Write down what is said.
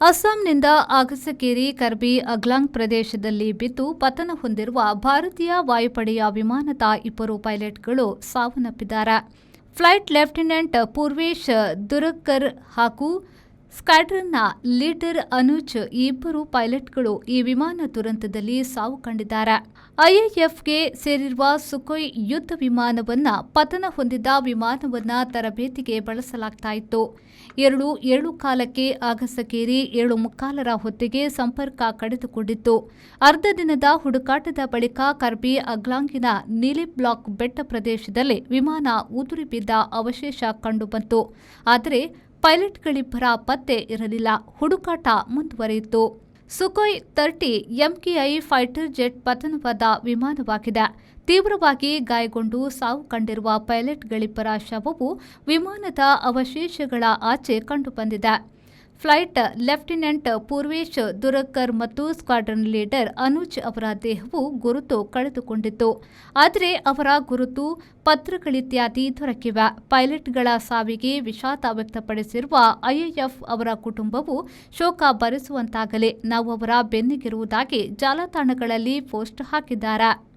ಅಸ್ಸಾಂನಿಂದ ಅಗಸಕೇರಿ ಕರ್ಬಿ ಅಗ್ಲಾಂಗ್ ಪ್ರದೇಶದಲ್ಲಿ ಬಿದ್ದು ಪತನ ಹೊಂದಿರುವ ಭಾರತೀಯ ವಾಯುಪಡೆಯ ವಿಮಾನದ 2 ಪೈಲಟ್ಗಳು ಸಾವನ್ನಪ್ಪಿದ್ದಾರೆ. ಫ್ಲೈಟ್ ಲೆಫ್ಟಿನೆಂಟ್ ಪೂರ್ವೇಶ್ ದುರಗ್ಕರ್ ಹಾಗೂ ಸ್ಕ್ವಾಡ್ರನ್ನ ಲೀಡರ್ ಅನುಜ್ ಈ 2 ಪೈಲಟ್ಗಳು ಈ ವಿಮಾನ ದುರಂತದಲ್ಲಿ ಸಾವು ಕಂಡಿದ್ದಾರೆ. ಐಎಎಫ್ಗೆ ಸೇರಿರುವ ಸುಖೋಯ್ ಯುದ್ಧ ವಿಮಾನವನ್ನ ಪತನ ಹೊಂದಿದ ವಿಮಾನವನ್ನ ತರಬೇತಿಗೆ ಬಳಸಲಾಗ್ತಾ ಇತ್ತು. 7:15ಕ್ಕೆ ಅಗಸಕೇರಿ 7:45 ಹೊತ್ತಿಗೆ ಸಂಪರ್ಕ ಕಡಿದುಕೊಂಡಿತ್ತು. ಅರ್ಧ ದಿನದ ಹುಡುಕಾಟದ ಬಳಿಕ ಕರ್ಬಿ ಅಗ್ಲಾಂಗಿನ ನೀಲಿ ಬ್ಲಾಕ್ ಬೆಟ್ಟ ಪ್ರದೇಶದಲ್ಲಿ ವಿಮಾನ ಉದುರಿ ಬಿದ್ದ ಅವಶೇಷ ಕಂಡುಬಂತು. ಆದರೆ ಪೈಲಟ್ಗಳಿಬ್ಬರ ಪತ್ತೆ ಇರಲಿಲ್ಲ. ಹುಡುಕಾಟ ಮುಂದುವರಿಯಿತು. ಸುಖೋಯ್ 30 ಎಂಕಿಐ ಫೈಟರ್ ಜೆಟ್ ಪತನವಾದ ವಿಮಾನವಾಗಿದೆ. ತೀವ್ರವಾಗಿ ಗಾಯಗೊಂಡು ಸಾವು ಕಂಡಿರುವ ಪೈಲಟ್ಗಳಿಬ್ಬರ ಶವವು ವಿಮಾನದ ಅವಶೇಷಗಳ ಆಚೆ ಕಂಡುಬಂದಿದೆ. ಫ್ಲೈಟ್ ಲೆಫ್ಟಿನೆಂಟ್ ಪೂರ್ವೇಶ್ ದುರಗ್ಕರ್ ಮತ್ತು ಸ್ಕ್ವಾಡ್ರನ್ ಲೀಡರ್ ಅನುಜ್ ಅವರ ದೇಹವು ಗುರುತು ಕಳೆದುಕೊಂಡಿತ್ತು. ಆದರೆ ಅವರ ಗುರುತು, ಪತ್ರಗಳಿತ್ಯಾದಿ ದೊರಕಿವೆ. ಪೈಲಟ್ಗಳ ಸಾವಿಗೆ ವಿಷಾದ ವ್ಯಕ್ತಪಡಿಸಿರುವ ಐಎಎಫ್ ಅವರ ಕುಟುಂಬವು ಶೋಕ ಭರಿಸುವಂತಾಗಲಿ, ನಾವು ಅವರ ಬೆನ್ನಿಗಿರುವುದಾಗಿ ಜಾಲತಾಣಗಳಲ್ಲಿ ಪೋಸ್ಟ್ ಹಾಕಿದ್ದಾರೆ.